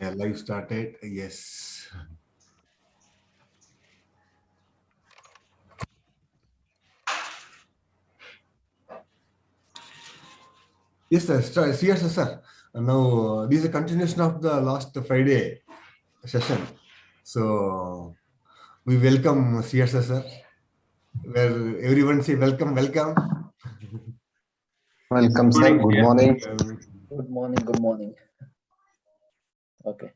Yeah, live started. Yes. Yes, sir. Yes, sir. Now, this is a continuation of the last Friday session. So, we welcome CSS, sir, where everyone say welcome, welcome. Welcome, sir. Morning. Good Yeah, morning. welcome. Good morning. Good morning. Okay.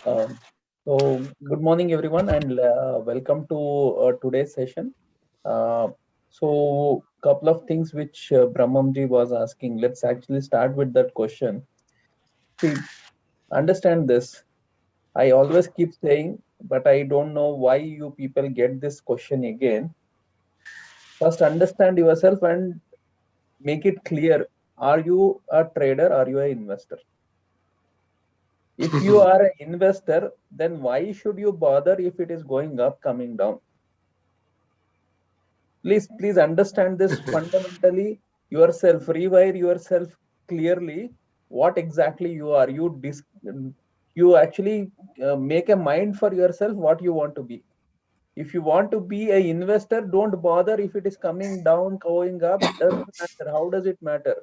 Um, good morning, everyone, and welcome to today's session. Uh, couple of things which Brahmamji was asking. Let's actually start with that question. See, understand this. I always keep saying, but I don't know why you people get this question again. First, understand yourself and make it clear. Are you a trader? Are you an investor? If you are an investor, then why should you bother if it is going up, coming down? Please understand this fundamentally yourself. Rewire yourself clearly. What exactly you are? You actually make a mind for yourself what you want to be. If you want to be an investor, don't bother if it is coming down, going up. Doesn't matter. How does it matter?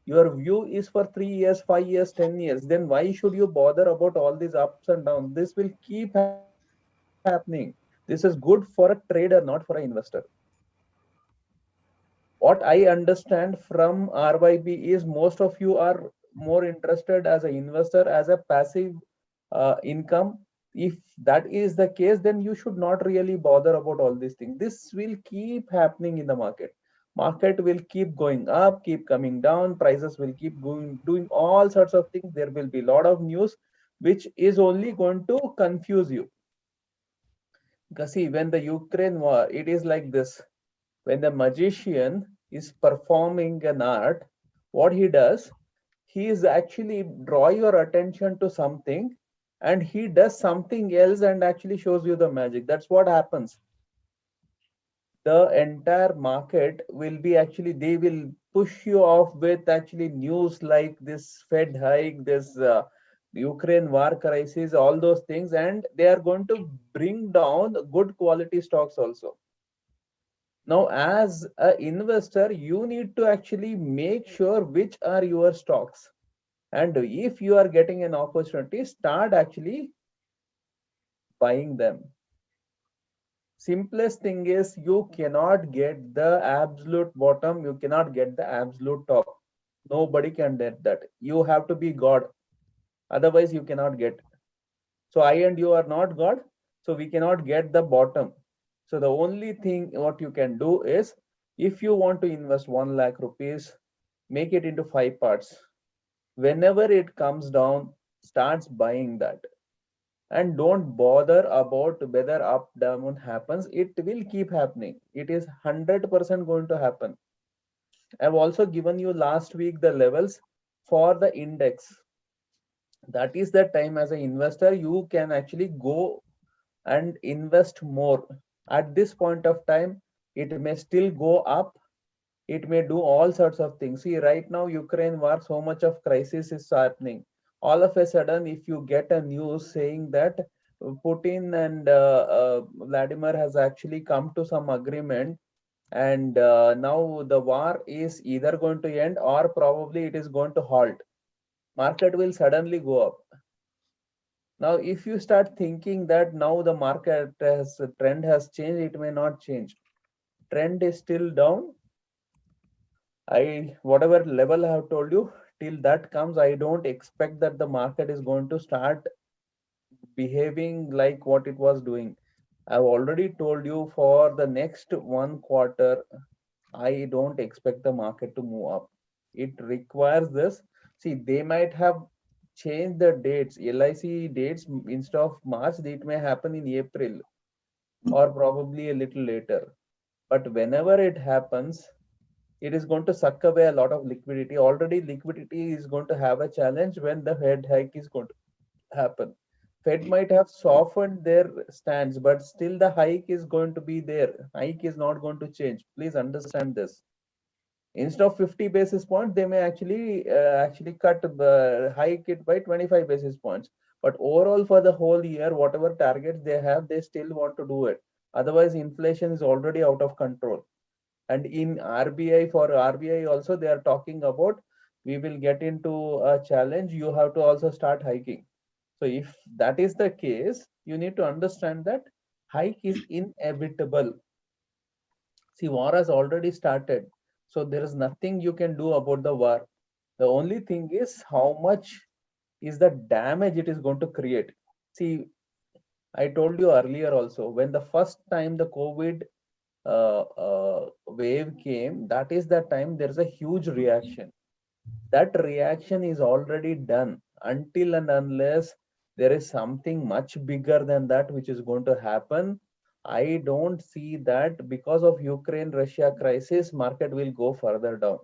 Your view is for 3 years, 5 years, 10 years. Then why should you bother about all these ups and downs? This will keep happening. This is good for a trader, not for an investor. What I understand from RYB is most of you are more interested as an investor, as a passive income. If that is the case, then you should not really bother about all these things. This will keep happening in the market. Market will keep going up, keep coming down, prices will keep going, doing all sorts of things. There will be a lot of news which is only going to confuse you. Because see, when the Ukraine war, it is like this. When the magician is performing an art, what he does, he is actually draw your attention to something and he does something else and actually shows you the magic. That's what happens. The entire market will be actually, they will push you off with actually news like this Fed hike, this Ukraine war crisis, all those things, and they are going to bring down good quality stocks also. Now, as an investor, you need to actually make sure which are your stocks. And if you are getting an opportunity, start actually buying them. Simplest thing is you cannot get the absolute bottom, you cannot get the absolute top. Nobody can get that. You have to be God. Otherwise, you cannot get. So I and you are not God. So we cannot get the bottom. So the only thing what you can do is if you want to invest 1 lakh rupees, make it into 5 parts. Whenever it comes down, starts buying that. And don't bother about whether up down happens. It will keep happening. It is 100% going to happen. I've also given you last week the levels for the index. That is the time as an investor you can actually go and invest more. At this point of time, it may still go up, it may do all sorts of things. See, right now, Ukraine war, so much of crisis is happening. All of a sudden, if you get a news saying that Putin and Vladimir has actually come to some agreement, and now the war is either going to end or probably it is going to halt. Market will suddenly go up. Now, if you start thinking that now the market has trend has changed, it may not change. Trend is still down. I whatever level I have told you, till that comes, I don't expect that the market is going to start behaving like what it was doing. I've already told you for the next 1 quarter, I don't expect the market to move up. It requires this. See, they might have changed the dates, LIC dates instead of March, it may happen in April or probably a little later. But whenever it happens, it is going to suck away a lot of liquidity. Already, liquidity is going to have a challenge when the Fed hike is going to happen. Fed might have softened their stance, but still the hike is going to be there. Hike is not going to change. Please understand this. Instead of 50 basis points, they may actually cut hike it by 25 basis points. But overall, for the whole year, whatever targets they have, they still want to do it. Otherwise, inflation is already out of control. And in RBI, for RBI also, they are talking about, we will get into a challenge. You have to also start hiking. So if that is the case, you need to understand that hike is inevitable. See, war has already started. So there is nothing you can do about the war. The only thing is how much is the damage it is going to create. See, I told you earlier also, when the first time the COVID wave came, that is the time there is a huge reaction. That reaction is already done. Until and unless there is something much bigger than that which is going to happen, I don't see that because of Ukraine Russia crisis market will go further down.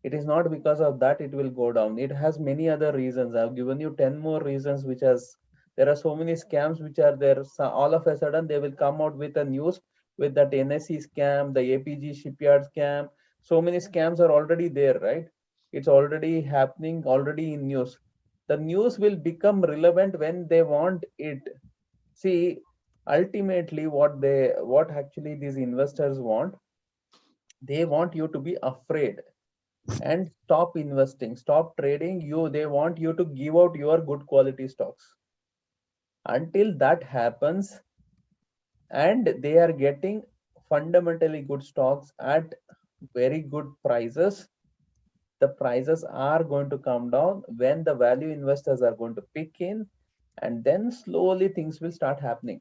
It is not because of that it will go down. It has many other reasons. I've given you 10 more reasons, which has, there are so many scams which are there. So all of a sudden they will come out with a news with that NSE scam, the APG shipyard scam. So many scams are already there, right? It's already happening, already in news. The news will become relevant when they want it. See, ultimately what actually these investors want, they want you to be afraid and stop investing, stop trading. You, they want you to give out your good quality stocks. Until that happens and they are getting fundamentally good stocks at very good prices, the prices are going to come down when the value investors are going to pick in, and then slowly things will start happening.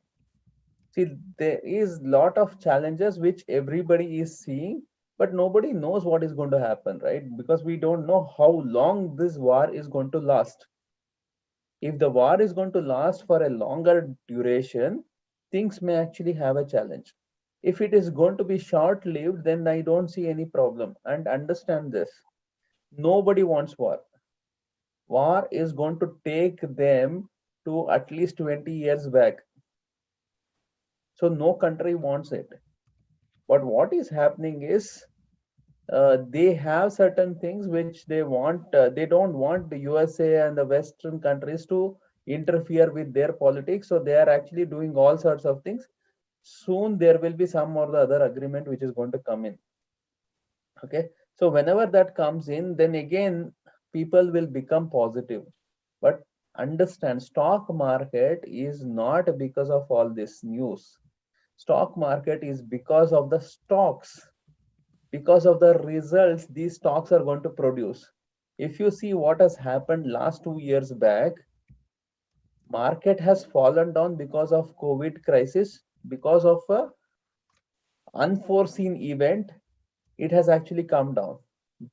See, there is lot of challenges which everybody is seeing, but nobody knows what is going to happen, right? Because we don't know how long this war is going to last. If the war is going to last for a longer duration, things may actually have a challenge. If it is going to be short lived, then I don't see any problem. And understand this, nobody wants war. War is going to take them to at least 20 years back. So no country wants it. But what is happening is, they have certain things which they want. They don't want the USA and the Western countries to interfere with their politics. So they are actually doing all sorts of things. Soon there will be some or the other agreement which is going to come in. Okay. So whenever that comes in, then again people will become positive. But understand, stock market is not because of all this news. Stock market is because of the stocks, because of the results these stocks are going to produce. If you see what has happened last 2 years back, market has fallen down because of COVID crisis, because of a unforeseen event. It has actually come down.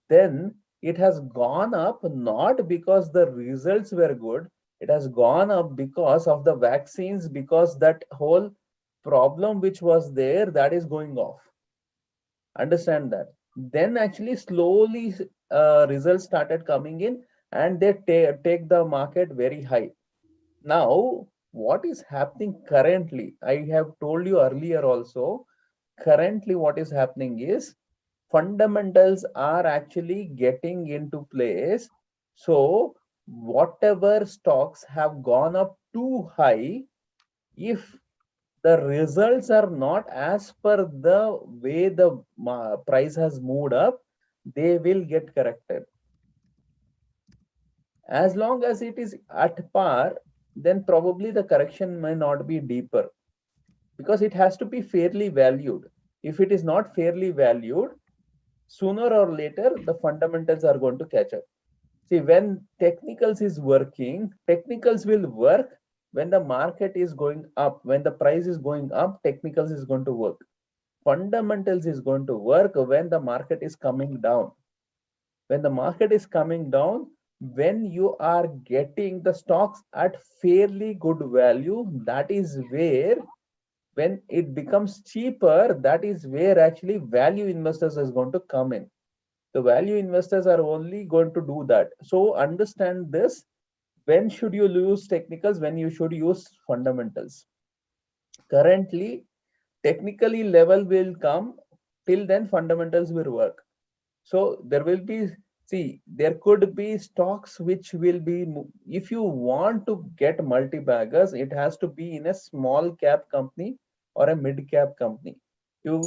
Then it has gone up not because the results were good. It has gone up because of the vaccines, because that whole problem which was there, that is going off. Understand that. Then actually slowly results started coming in, and they take the market very high. Now what is happening currently, I have told you earlier also, currently what is happening is fundamentals are actually getting into place. So whatever stocks have gone up too high, if the results are not as per the way the price has moved up, they will get corrected. As long as it is at par, then probably the correction may not be deeper, because it has to be fairly valued. If it is not fairly valued, sooner or later the fundamentals are going to catch up. See, when technicals is working, technicals will work when the market is going up. When the price is going up, technicals is going to work. Fundamentals is going to work when the market is coming down. When the market is coming down, when you are getting the stocks at fairly good value, that is where, when it becomes cheaper, that is where actually value investors is going to come in. The value investors are only going to do that. So understand this. When should you use technicals? When you should use fundamentals. Currently technically level will come, till then fundamentals will work. So there will be, see, there could be stocks which will be, if you want to get multi-baggers, it has to be in a small cap company or a mid cap company. You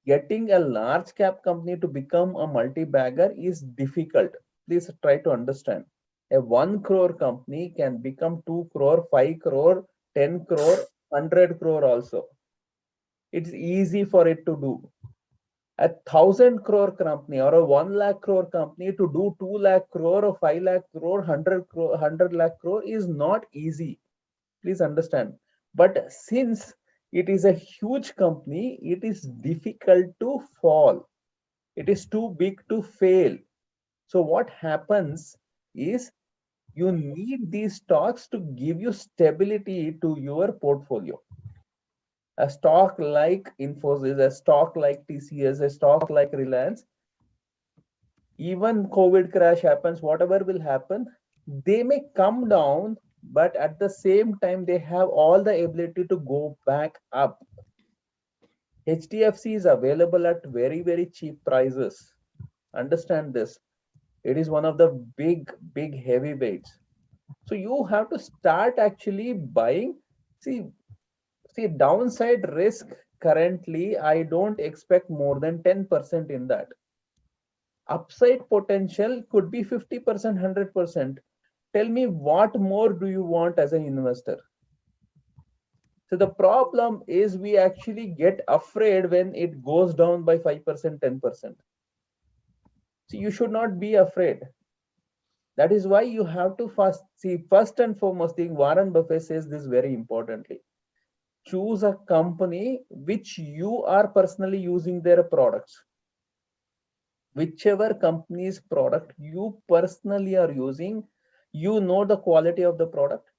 getting a large cap company to become a multi-bagger is difficult. Please try to understand. A 1 crore company can become 2 crore, 5 crore, 10 crore, 100 crore also. It's easy for it to do. A 1,000 crore company or a 1 lakh crore company to do 2 lakh crore or 5 lakh crore, 100 crore, 100 lakh crore is not easy. Please understand. But since it is a huge company, it is difficult to fall. It is too big to fail. So what happens is you need these stocks to give you stability to your portfolio. A stock like Infosys, a stock like TCS, a stock like Reliance, even COVID crash happens, whatever will happen, they may come down, but at the same time, they have all the ability to go back up. HDFC is available at very, very cheap prices. Understand this. It is one of the big, big heavyweights. So you have to start actually buying. See, see, downside risk currently, I don't expect more than 10% in that. Upside potential could be 50%, 100%. Tell me, what more do you want as an investor? So the problem is we actually get afraid when it goes down by 5%, 10%. So you should not be afraid. That is why you have to first see, first and foremost thing, Warren Buffett says this very importantly. Choose a company which you are personally using their products. Whichever company's product you personally are using, you know the quality of the product,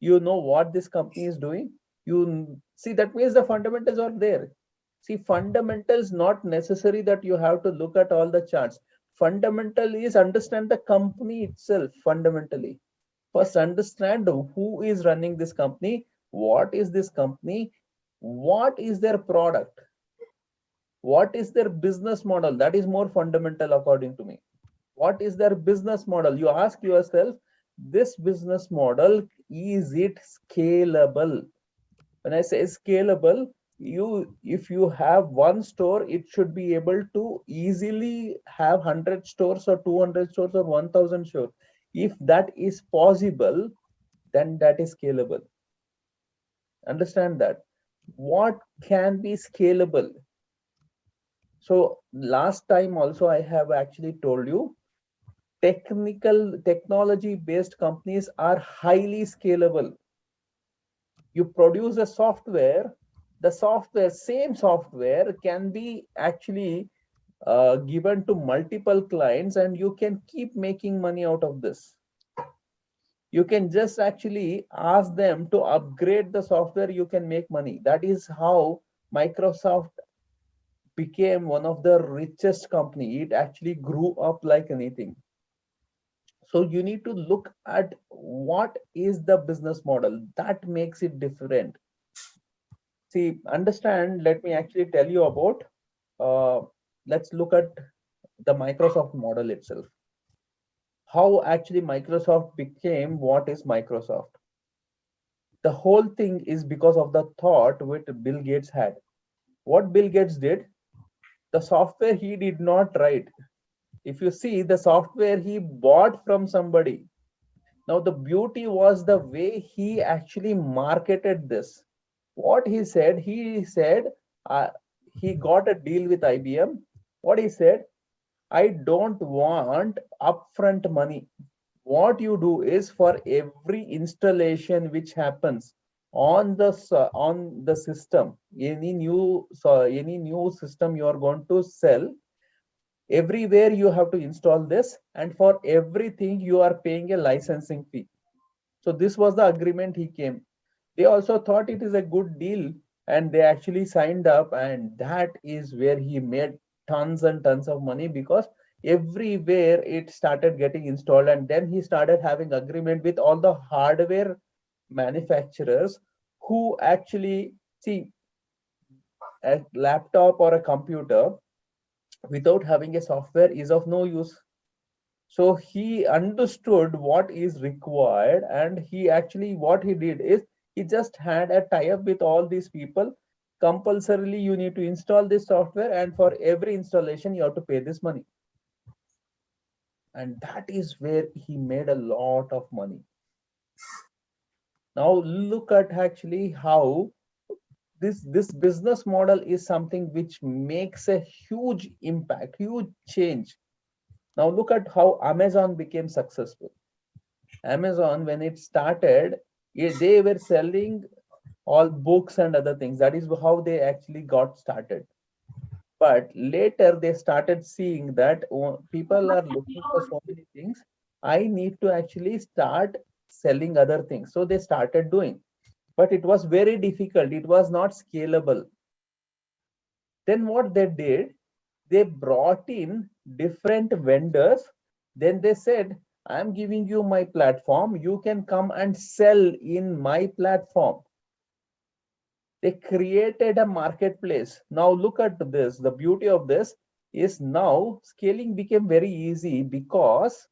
you know what this company is doing. You see, that means the fundamentals are there. See, fundamentals not necessary that you have to look at all the charts. Fundamental is understand the company itself. Fundamentally, first understand who is running this company, what is this company, what is their product, what is their business model. That is more fundamental according to me. What is their business model? You ask yourself, this business model, is it scalable? When I say scalable, you, if you have one store, it should be able to easily have 100 stores or 200 stores or 1,000 stores. If that is possible, then that is scalable. Understand that. What can be scalable? So last time also I have actually told you, technology based companies are highly scalable. You produce a software, the software, same software can be actually given to multiple clients, and you can keep making money out of this. You can just actually ask them to upgrade the software, you can make money. That is how Microsoft became one of the richest company. It actually grew up like anything. So you need to look at what is the business model that makes it different. See, understand, let me actually tell you about, uh, let's look at the Microsoft model itself. How actually Microsoft became what is Microsoft. The whole thing is because of the thought which Bill Gates had. What Bill Gates did, the software he did not write. If you see, the software he bought from somebody. Now, the beauty was the way he actually marketed this. What he said, uh, he got a deal with IBM. What he said, I don't want upfront money. What you do is, for every installation which happens on the system, any new system you are going to sell, everywhere you have to install this, and for everything you are paying a licensing fee. So this was the agreement he came. They also thought it is a good deal, and they actually signed up, and that is where he made tons and tons of money, because everywhere it started getting installed. And then he started having agreement with all the hardware manufacturers who actually, see, a laptop or a computer, without having a software is of no use. So he understood what is required, and he actually, what he did is he just had a tie-up with all these people. Compulsorily you need to install this software, and for every installation you have to pay this money. And that is where he made a lot of money. Now look at actually how this business model is something which makes a huge impact, huge change. Now look at how Amazon became successful. Amazon, when it started, they were selling all books and other things. That is how they actually got started. But later they started seeing that people are looking for so many things. I need to actually start selling other things. So they started doing. But it was very difficult. It was not scalable. Then what they did, they brought in different vendors. Then they said, I'm giving you my platform, you can come and sell in my platform. They created a marketplace. Now look at this. The beauty of this is now scaling became very easy, because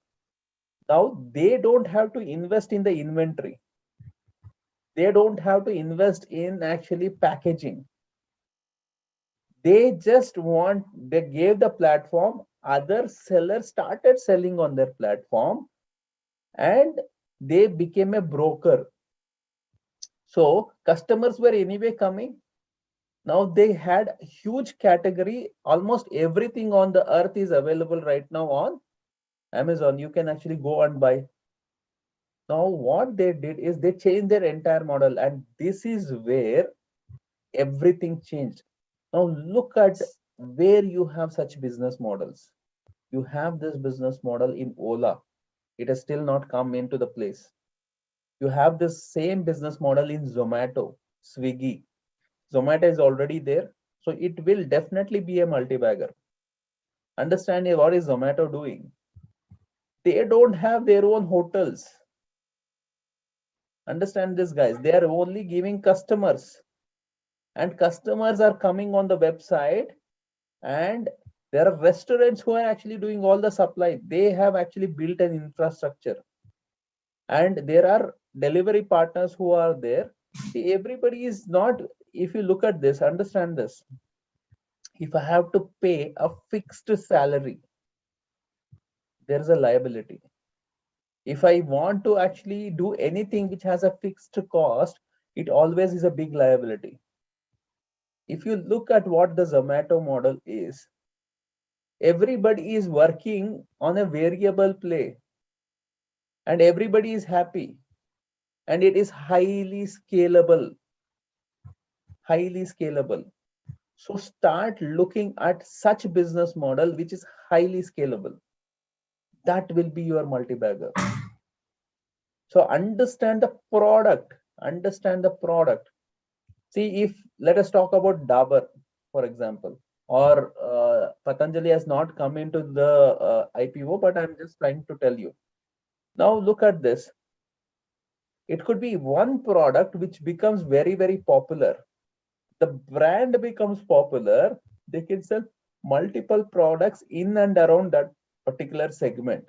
now they don't have to invest in the inventory. They don't have to invest in actually packaging. They just want, they gave the platform, other sellers started selling on their platform, and they became a broker. So customers were anyway coming. Now they had huge category. Almost everything on the earth is available right now on Amazon. You can actually go and buy. Now what they did is they changed their entire model, and this is where everything changed. Now look at where you have such business models. You have this business model in Ola. It has still not come into the place. You have this same business model in Zomato, Swiggy. Zomato is already there, so it will definitely be a multi-bagger. Understand what is Zomato doing? They don't have their own hotels. Understand this, guys. They are only giving customers, and customers are coming on the website, and there are restaurants who are actually doing all the supply. They have actually built an infrastructure, and there are delivery partners who are there. See, everybody is not, if you look at this, understand this. If I have to pay a fixed salary, there is a liability. If I want to actually do anything which has a fixed cost, it always is a big liability. If you look at what the Zomato model is, everybody is working on a variable play, and everybody is happy, and it is highly scalable. Highly scalable. So start looking at such business model which is highly scalable. That will be your multi-bagger. So understand the product. Understand the product. See, if let us talk about Dabur, for example, or Patanjali has not come into the IPO, but I'm just trying to tell you. Now look at this. It could be one product which becomes very, very popular. The brand becomes popular. They can sell multiple products in and around that particular segment.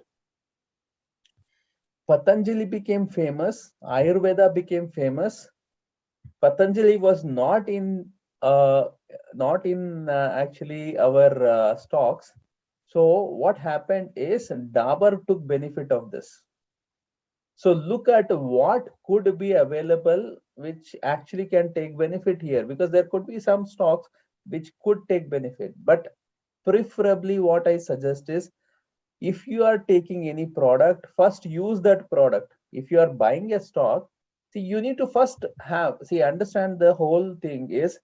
Patanjali became famous. Ayurveda became famous. Patanjali was uh, not in actually our stocks. So what happened is Dabur took benefit of this. So look at what could be available which actually can take benefit here, because there could be some stocks which could take benefit. But preferably what I suggest is, if you are taking any product, first use that product. If you are buying a stock, see, you need to first understand the whole thing is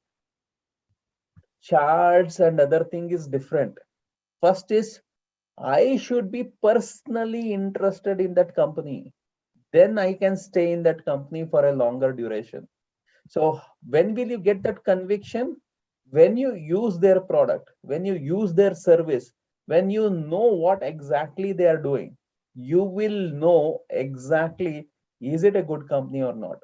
charts and other thing is different. First is, I should be personally interested in that company. Then I can stay in that company for a longer duration. So when will you get that conviction? When you use their product, when you use their service, when you know what exactly they are doing, you will know exactly, is it a good company or not.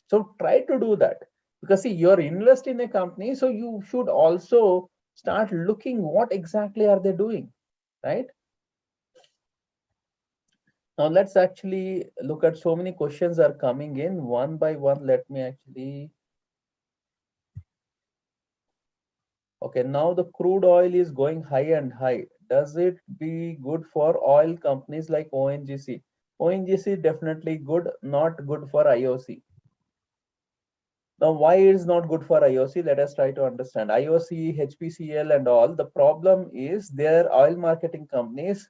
So try to do that, because see, you're invest in a company, so you should also start looking what exactly are they doing, right? Now let's actually look at, so many questions are coming in one by one. Let me actually, okay, now the crude oil is going high and high. Does it be good for oil companies like ONGC? ONGC definitely good, not good for IOC. Now, why is not good for IOC? Let us try to understand. IOC, HPCL, and all. The problem is their oil marketing companies.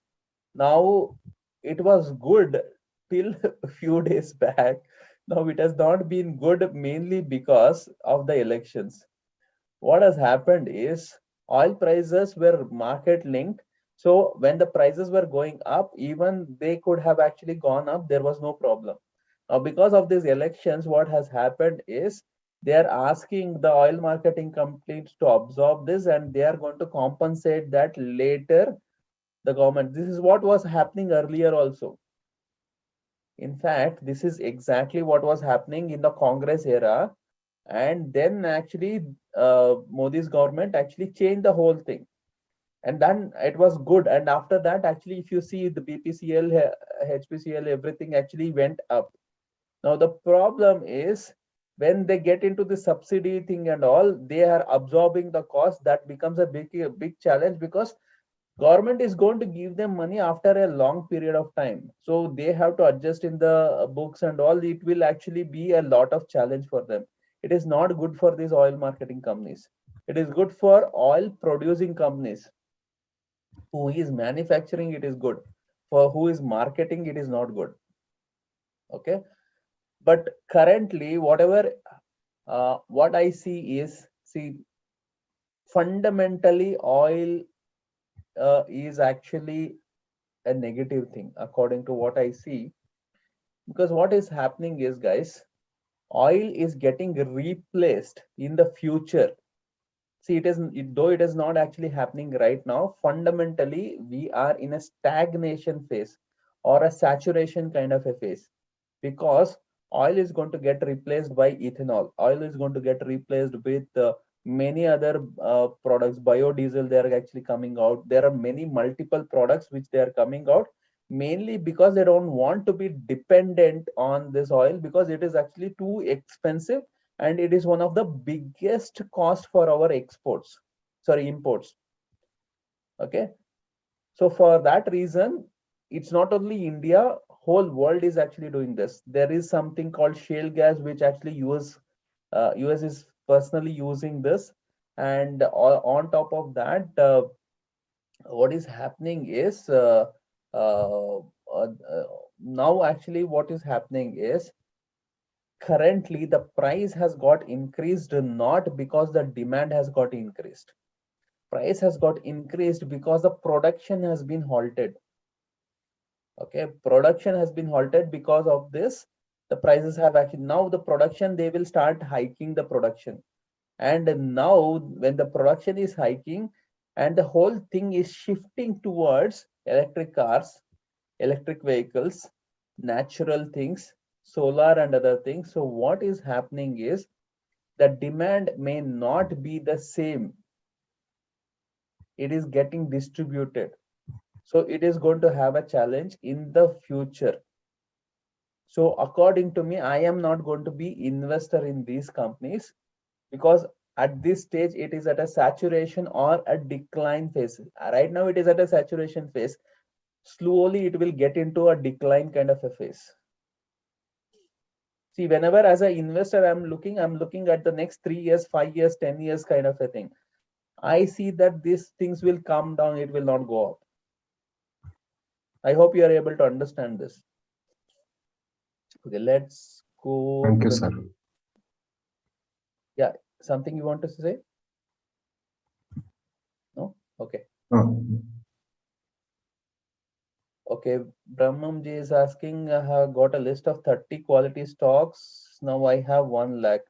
Now, it was good till a few days back. Now, it has not been good mainly because of the elections. What has happened is oil prices were market linked. So, when the prices were going up, even they could have actually gone up. There was no problem. Now, because of these elections, what has happened is they are asking the oil marketing companies to absorb this, and they are going to compensate that later, the government. This is what was happening earlier also. In fact, this is exactly what was happening in the Congress era. And then actually, Modi's government actually changed the whole thing. And then it was good. And after that, actually, if you see the BPCL, HPCL, everything actually went up. Now the problem is when they get into the subsidy thing and all, they are absorbing the cost. That becomes a big challenge, because government is going to give them money after a long period of time. So they have to adjust in the books and all. It will actually be a lot of challenge for them. It is not good for these oil marketing companies. It is good for oil producing companies. Who is manufacturing, it is good. For who is marketing, it is not good. Okay. But currently, whatever what I see is, see, fundamentally, oil is actually a negative thing according to what I see, because what is happening is, guys, oil is getting replaced in the future. See, though it is not actually happening right now, fundamentally, we are in a stagnation phase or a saturation kind of a phase, because oil is going to get replaced by ethanol. Oil is going to get replaced with many other products. Biodiesel, they are actually coming out. There are many multiple products which they are coming out, mainly because they don't want to be dependent on this oil, because it is actually too expensive, and it is one of the biggest cost for our exports, sorry, imports. Okay. So for that reason, it's not only India, whole world is actually doing this. There is something called shale gas, which actually US is personally using this. And on top of that, what is happening is uh, now actually what is happening is, currently the price has got increased, not because the demand has got increased. Price has got increased because the production has been halted. Okay, production has been halted. Because of this, the prices have actually, now the production, they will start hiking the production. And now when the production is hiking and the whole thing is shifting towards electric cars, electric vehicles, natural things, solar and other things, so what is happening is the demand may not be the same. It is getting distributed. So it is going to have a challenge in the future. So according to me, I am not going to be investor in these companies, because at this stage it is at a saturation or a decline phase. Right now it is at a saturation phase. Slowly it will get into a decline kind of a phase. See, whenever as an investor I'm looking at the next 3 years, 5 years, 10 years kind of a thing. I see that these things will come down, it will not go up. I hope you are able to understand this. Okay, let's go Thank to you, the sir. next. Yeah, something you want to say? No? Okay. Oh, Okay, Brahmam ji is asking, I have got a list of 30 quality stocks. Now I have 1 lakh.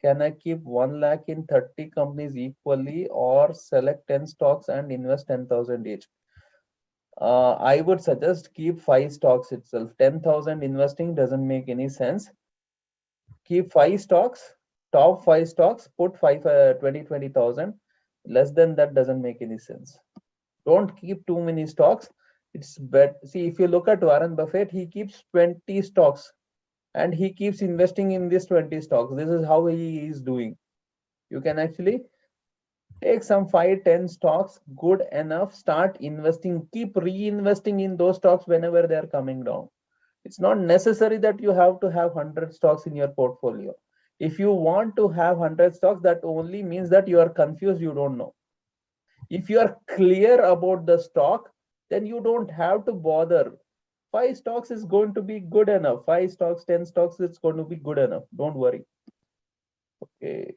Can I keep 1 lakh in 30 companies equally, or select 10 stocks and invest 10,000 each? I would suggest keep 5 stocks itself. 10,000 investing doesn't make any sense. Keep 5 stocks, top 5 stocks, put 20,000. Less than that doesn't make any sense. Don't keep too many stocks. It's better. See, if you look at Warren Buffett, he keeps 20 stocks and he keeps investing in these 20 stocks. This is how he is doing. You can actually take some 5, 10 stocks, good enough, start investing, keep reinvesting in those stocks whenever they're coming down. It's not necessary that you have to have 100 stocks in your portfolio. If you want to have 100 stocks, that only means that you are confused, you don't know. If you are clear about the stock, then you don't have to bother. 5 stocks is going to be good enough. 5 stocks, 10 stocks, it's going to be good enough. Don't worry. Okay.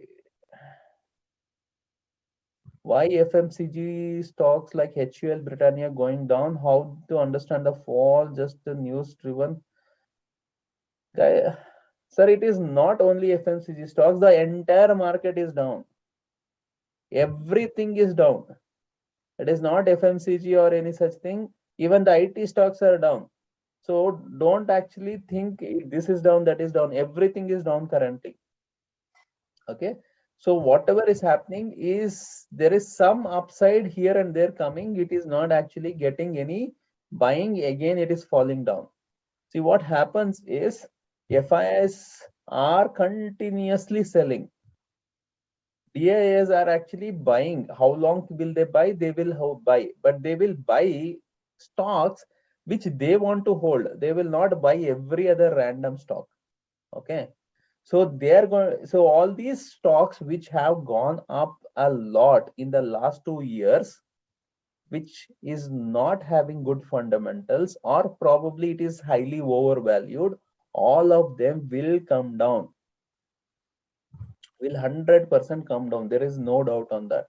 Why FMCG stocks like HUL Britannia going down? How to understand the fall? Just the news driven. Sir, it is not only FMCG stocks, the entire market is down. Everything is down. It is not FMCG or any such thing. Even the IT stocks are down. So don't actually think this is down, that is down. Everything is down currently. Okay. So whatever is happening is there is some upside here and there coming. It is not actually getting any buying. Again, it is falling down. See, what happens is FIs are continuously selling. DIAs are actually buying. How long will they buy? They will buy, but they will buy stocks which they want to hold. They will not buy every other random stock. Okay. So they are going. So all these stocks which have gone up a lot in the last 2 years, which is not having good fundamentals, or probably it is highly overvalued, all of them will come down. Will 100% come down. There is no doubt on that.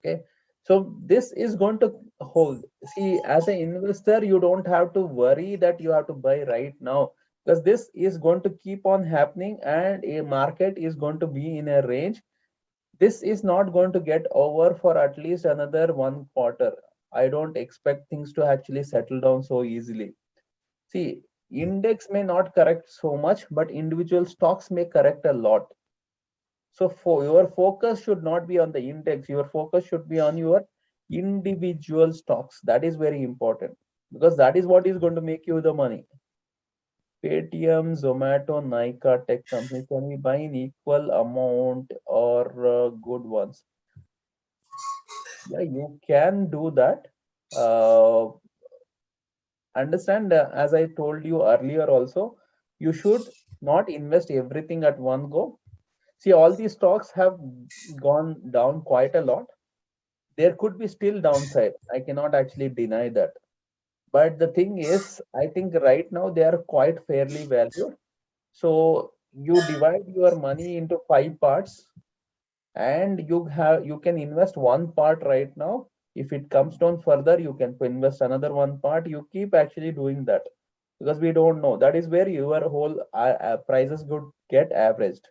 Okay. So this is going to hold. See, as an investor, you don't have to worry that you have to buy right now, because this is going to keep on happening and a market is going to be in a range. This is not going to get over for at least another 1 quarter. I don't expect things to actually settle down so easily. See, index may not correct so much, but individual stocks may correct a lot. So for your focus should not be on the index, your focus should be on your individual stocks. That is very important, because that is what is going to make you the money. Paytm, Zomato, Nykaa, tech companies, can we buy in equal amount or good ones? Yeah, you can do that. Uh, Understand, as I told you earlier also, you should not invest everything at one go. See, all these stocks have gone down quite a lot. There could be still downside. I cannot actually deny that. But the thing is, I think right now they are quite fairly valued. So you divide your money into 5 parts, and you can invest one part right now. If it comes down further, you can invest another one part. You keep actually doing that, because we don't know. That is where your whole prices could get averaged.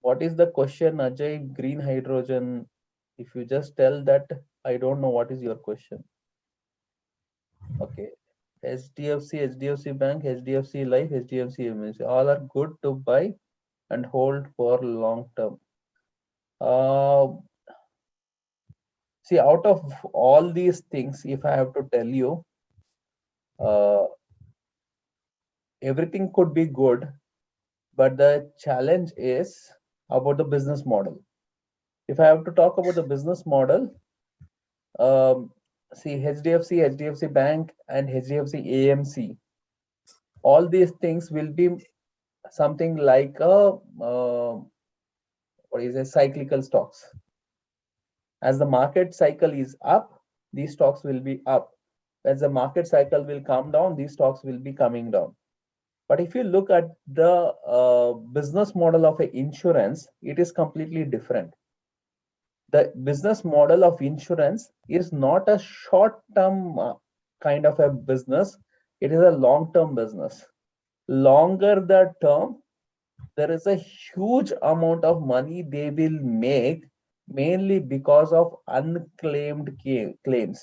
What is the question, Ajay? Green hydrogen. If you just tell that, I don't know what is your question. Okay. HDFC Bank, HDFC Life, HDFC MSC, all are good to buy and hold for long term. See, out of all these things, if I have to tell you, uh, everything could be good, but the challenge is about the business model. If I have to talk about the business model, um, see, HDFC Bank, and HDFC AMC, all these things will be something like a what is a cyclical stocks. As the market cycle is up, these stocks will be up. As the market cycle will come down, these stocks will be coming down. But if you look at the business model of a insurance, it is completely different. The business model of insurance is not a short-term kind of a business. It is a long-term business. Longer the term, there is a huge amount of money they will make, mainly because of unclaimed claims.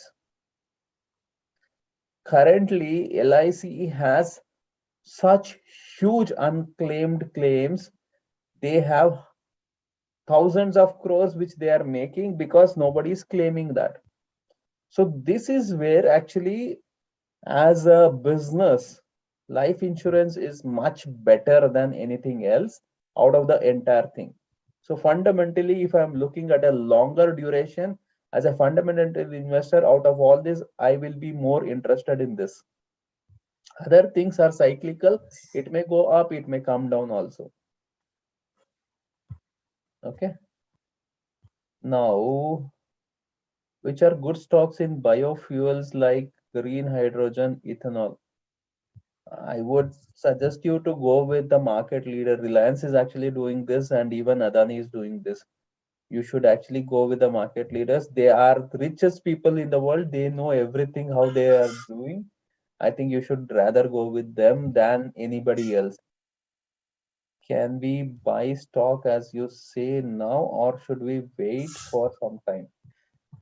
Currently, LIC has such huge unclaimed claims they have thousands of crores which they are making because nobody is claiming that. So this is where actually, as a business, life insurance is much better than anything else out of the entire thing. So fundamentally, if I'm looking at a longer duration as a fundamental investor, out of all this, I will be more interested in this. Other things are cyclical. It may go up, it may come down also. Okay. Now, which are good stocks in biofuels like green hydrogen, ethanol? I would suggest you to go with the market leader. Reliance is actually doing this, and even Adani is doing this. You should actually go with the market leaders. They are the richest people in the world. They know everything how they are doing. I think you should rather go with them than anybody else. Can we buy stock as you say now, or should we wait for some time?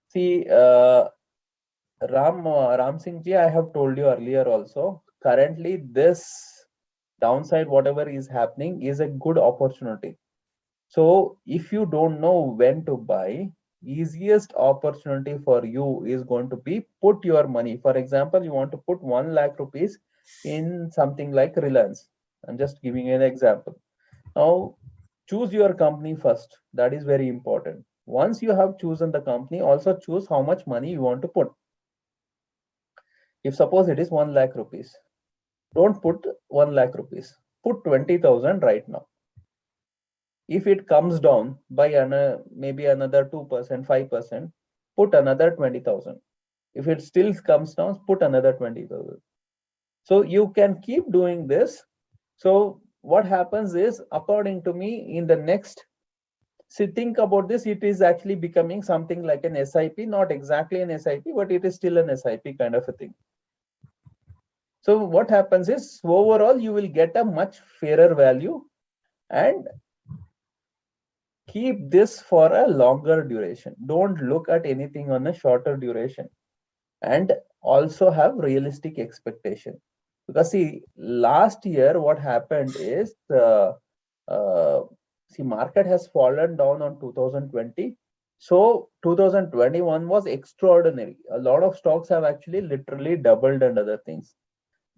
See, Ram Singh ji, I have told you earlier also. Currently, this downside, whatever is happening, is a good opportunity. So, if you don't know when to buy, easiest opportunity for you is going to be put your money. For example, you want to put 1 lakh rupees in something like Reliance. I'm just giving you an example. Now, choose your company first. That is very important. Once you have chosen the company, also choose how much money you want to put. If suppose it is 1 lakh rupees, don't put 1 lakh rupees, put 20,000 right now. If it comes down by maybe another 2%, 5%, put another 20,000. If it still comes down, put another 20,000. So you can keep doing this. So what happens is, according to me, in the next, see, think about this, it is actually becoming something like an SIP, not exactly an SIP, but it is still an SIP kind of a thing. So what happens is, overall, you will get a much fairer value, and keep this for a longer duration. Don't look at anything on a shorter duration, and also have realistic expectation. Because see, last year what happened is, uh, see, market has fallen down on 2020. So 2021 was extraordinary. A lot of stocks have actually literally doubled and other things.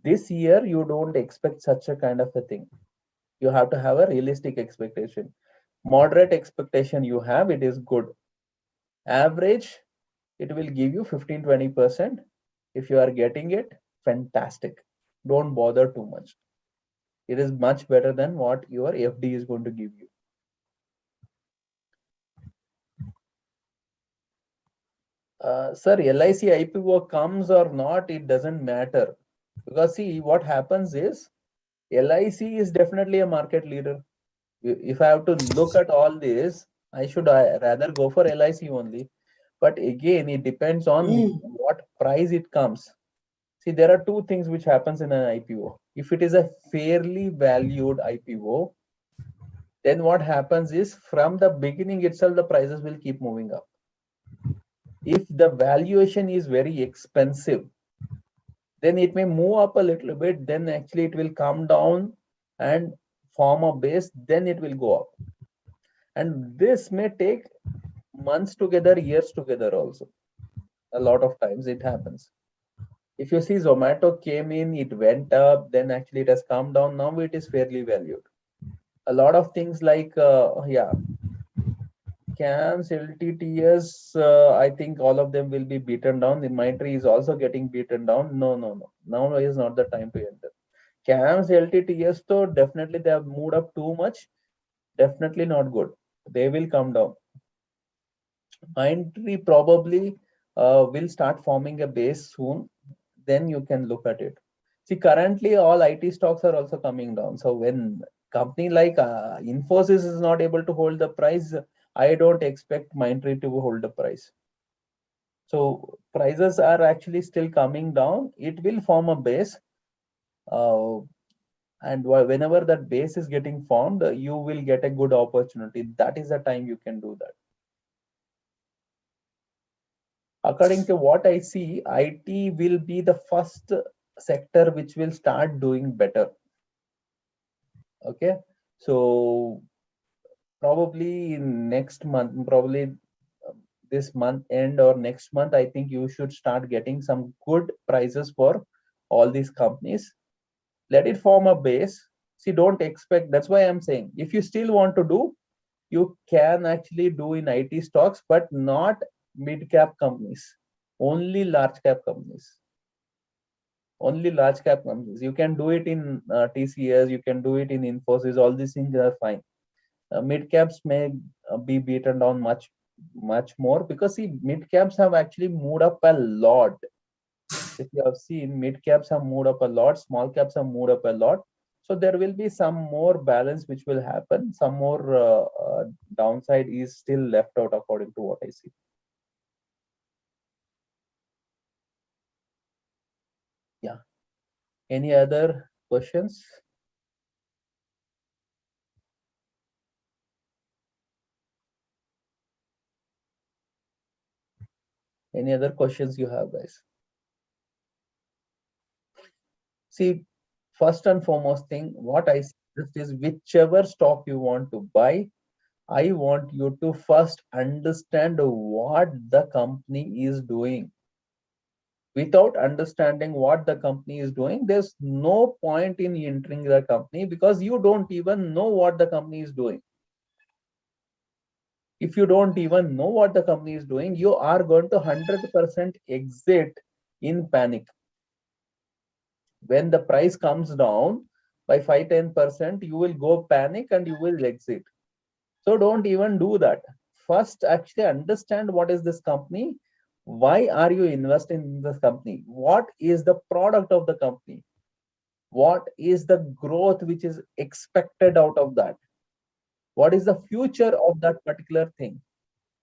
This year, you don't expect such a kind of a thing. You have to have a realistic expectation. Moderate expectation you have, it is good. Average, it will give you 15-20%. If you are getting it, fantastic. Don't bother too much. It is much better than what your FD is going to give you. Sir, LIC IPO comes or not, it doesn't matter. Because see, what happens is, LIC is definitely a market leader. If I have to look at all this, I should rather go for LIC only. But again, it depends on what price it comes. See, there are two things which happens in an IPO. If it is a fairly valued IPO, then what happens is, from the beginning itself, the prices will keep moving up. If the valuation is very expensive, then it may move up a little bit, then actually it will come down and form a base, then it will go up. And this may take months together, years together also. A lot of times it happens. If you see, Zomato came in, it went up, then actually it has come down. Now it is fairly valued. A lot of things like, yeah, CAMS, LTTS, I think all of them will be beaten down. The Mindtree is also getting beaten down. No, no, no. Now is not the time to enter. CAMS, LTTS, though, definitely they have moved up too much. Definitely not good. They will come down. Mindtree probably will start forming a base soon. Then you can look at it. See, currently all IT stocks are also coming down. So when company like Infosys is not able to hold the price, I don't expect Mindtree to hold the price. So prices are actually still coming down. It will form a base. And whenever that base is getting formed, you will get a good opportunity. That is the time you can do that. According to what I see, IT will be the first sector which will start doing better. Okay, so probably in next month, probably this month end or next month, I think you should start getting some good prices for all these companies. Let it form a base. See, don't expect. That's why I'm saying, if you still want to do, you can actually do in IT stocks, but not mid cap companies, only large cap companies. Only large cap companies. You can do it in TCS, you can do it in Infosys. All these things are fine. Mid caps may be beaten down much more, because see, mid caps have actually moved up a lot. If you have seen, mid caps have moved up a lot, small caps have moved up a lot. So there will be some more balance which will happen. Some more downside is still left out according to what I see. Yeah. Any other questions? Any other questions you have, guys? See, first and foremost thing, what I suggest is, whichever stock you want to buy, I want you to first understand what the company is doing. Without understanding what the company is doing, there's no point in entering the company, because you don't even know what the company is doing. If you don't even know what the company is doing, you are going to 100% exit in panic. When the price comes down by 5-10%, you will go panic and you will exit. So don't even do that. First, actually understand what is this company. Why are you investing in this company? What is the product of the company? What is the growth which is expected out of that? What is the future of that particular thing?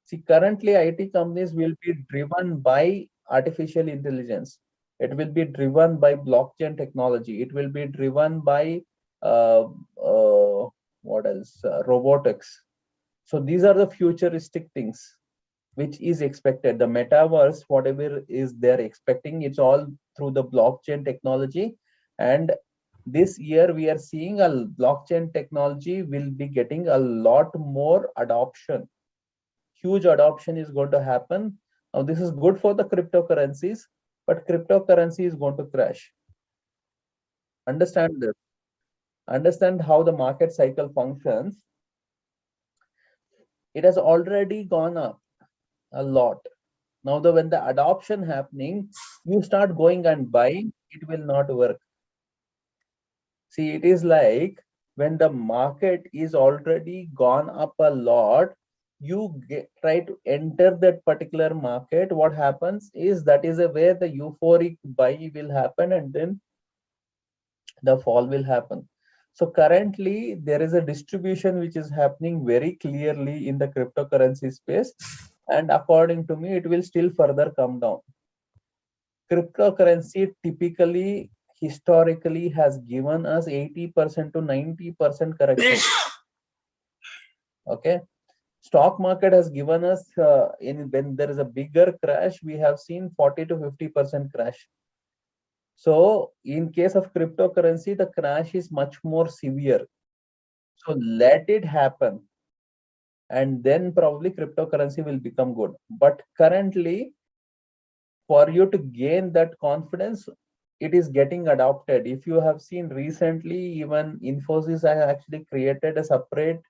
See, currently IT companies will be driven by artificial intelligence. It will be driven by blockchain technology. It will be driven by uh, what else? Robotics. So these are the futuristic things which is expected. The metaverse, whatever is they're expecting, it's all through the blockchain technology. And this year we are seeing a blockchain technology will be getting a lot more adoption. Huge adoption is going to happen. Now this is good for the cryptocurrencies, but cryptocurrency is going to crash. Understand this. Understand how the market cycle functions. It has already gone up a lot. Now when the adoption happening, you start going and buying, it will not work. See, it is like when the market is already gone up a lot, you try to enter that particular market. What happens is, that is where the euphoric buy will happen, and then the fall will happen. So currently there is a distribution which is happening very clearly in the cryptocurrency space, and according to me, it will still further come down. Cryptocurrency typically, historically, has given us 80% to 90% correction. Okay, stock market has given us in when there is a bigger crash, we have seen 40 to 50% crash. So in case of cryptocurrency, the crash is much more severe. So let it happen, and then probably cryptocurrency will become good. But currently, for you to gain that confidence, it is getting adopted. If you have seen recently, even Infosys has actually created a separate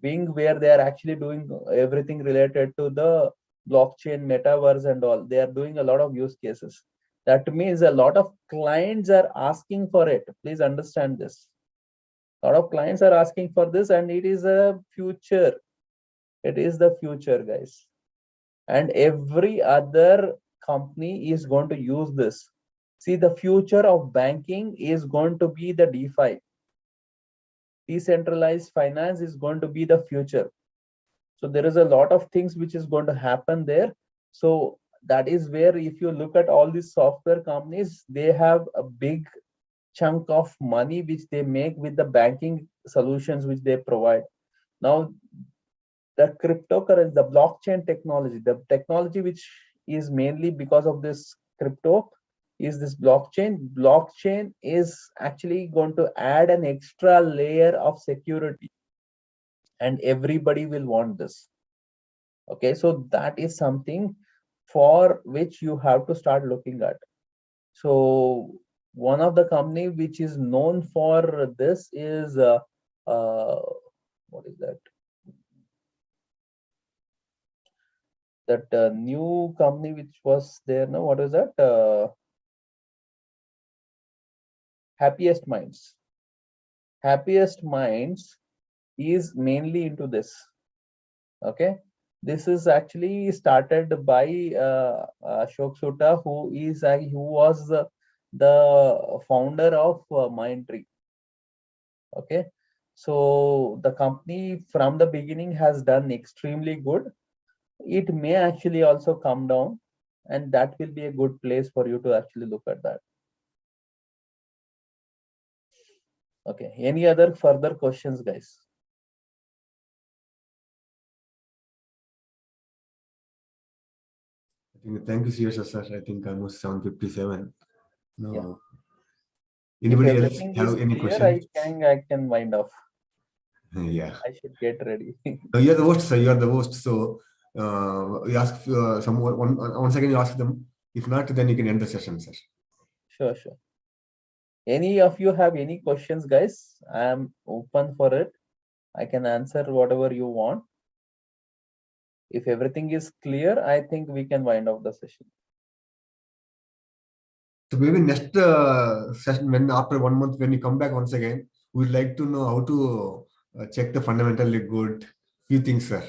wing where they are actually doing everything related to the blockchain, metaverse, and all. They are doing a lot of use cases. That means a lot of clients are asking for it. Please understand this. A lot of clients are asking for this, and it is a future. It is the future, guys. And every other company is going to use this. See, the future of banking is going to be the DeFi. Decentralized finance is going to be the future. So there is a lot of things which is going to happen there. So that is where, if you look at all these software companies, they have a big chunk of money which they make with the banking solutions which they provide. Now the cryptocurrency, the blockchain technology, the technology which is mainly because of this crypto, is this blockchain. Blockchain is actually going to add an extra layer of security. and everybody will want this. Okay, so that is something for which you have to start looking at. So one of the company which is known for this is what is that? That new company which was there. No, what is that? Happiest Minds. Happiest Minds is mainly into this. Okay, this is actually started by Ashok Sutta, who was the founder of Mindtree. Okay, so the company from the beginning has done extremely good. It may actually also come down, and that will be a good place for you to actually look at that. Okay, any other further questions, guys? Thank you, Sree Harsha, sir. I think almost 7:57. No. Yeah. If Anybody else everything is have any clear, questions? I can wind off. Yeah. I should get ready. No, you are the host, sir. You are the host. So you ask someone one second. You ask them. If not, then you can end the session, sir. Sure, sure. Any of you have any questions, guys? I am open for it. I can answer whatever you want. If everything is clear, I think we can wind off the session. So maybe next session, when after 1 month, when you come back once again, we'd like to know how to check the fundamentally good few things, sir.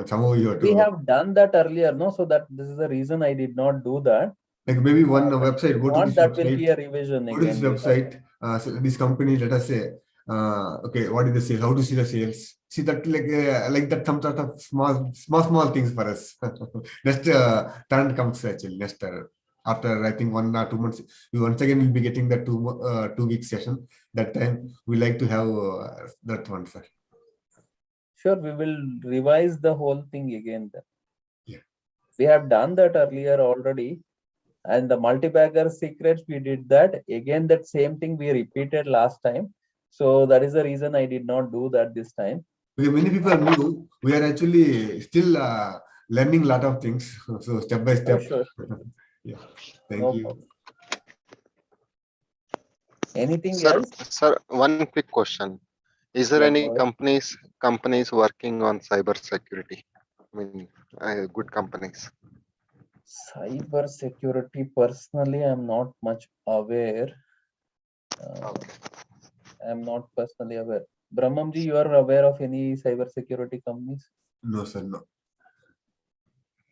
Somehow you have We to, have done that earlier, no? So that this is the reason I did not do that. like maybe one But if website. you Go to want, this that will be website. a revision Go to this again. We have website. So this company, let us say, okay, what is the sales? How to see the sales? See that like that some sort of small things for us. Next turn comes actually next after I think 1 or 2 months, we once again will be getting the 2 week session. That time we like to have that one, sir. Sure, we will revise the whole thing again then. Yeah. We have done that earlier already. And the multi-bagger secrets, we did that. Again, that same thing we repeated last time. So that is the reason I did not do that this time. Because many people are new. We are actually still learning a lot of things. So step by Oh, step. sure. Yeah. Thank No you. problem. Anything Sir, else? sir, one quick question. Is there Yeah, any go ahead. companies working on cyber security? I mean, good companies. Cyber security, personally, I'm not much aware. Okay. I'm not personally aware. Brahmamji, you are aware of any cyber security companies? No, sir, no.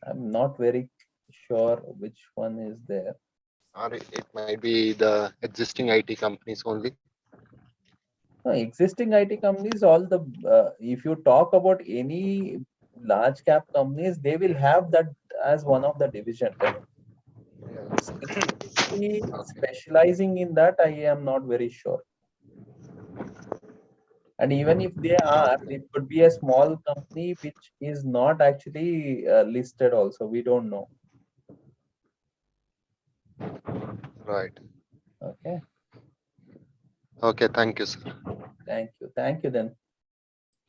I'm not very sure which one is there. Or it might be the existing IT companies only. No, existing IT companies, all the if you talk about any large cap companies, they will have that as one of the division. Specifically specializing in that, I am not very sure. And even if they are, it could be a small company which is not actually listed also. We don't know. Right. Okay. Okay. Thank you, sir. Thank you. Thank you then.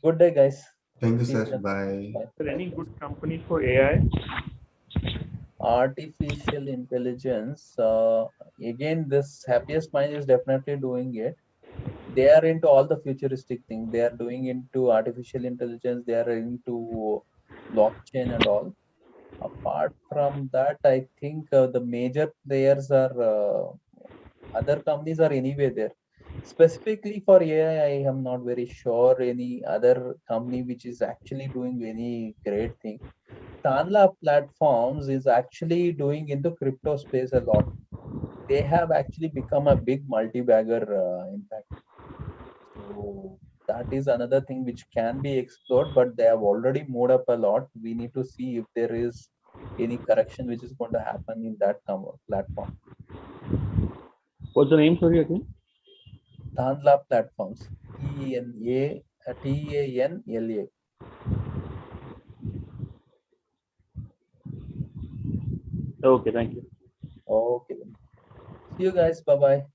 Good day, guys. Thank you, See you sir. then. Bye. Bye. Is there any good company for AI? Artificial intelligence. Again, this Happiest Mind is definitely doing it. They are into all the futuristic things. They are doing into artificial intelligence. They are into blockchain and all. Apart from that, I think the major players are other companies are anyway there. Specifically for AI, I am not very sure any other company which is actually doing any great thing. Tanla platforms is actually doing into crypto space a lot. They have actually become a big multi-bagger in fact. So that is another thing which can be explored, but they have already moved up a lot. We need to see if there is any correction which is going to happen in that platform. What's the name, sorry, again? Tanla platforms. TANLA. Okay, thank you. Okay. See you guys. Bye bye.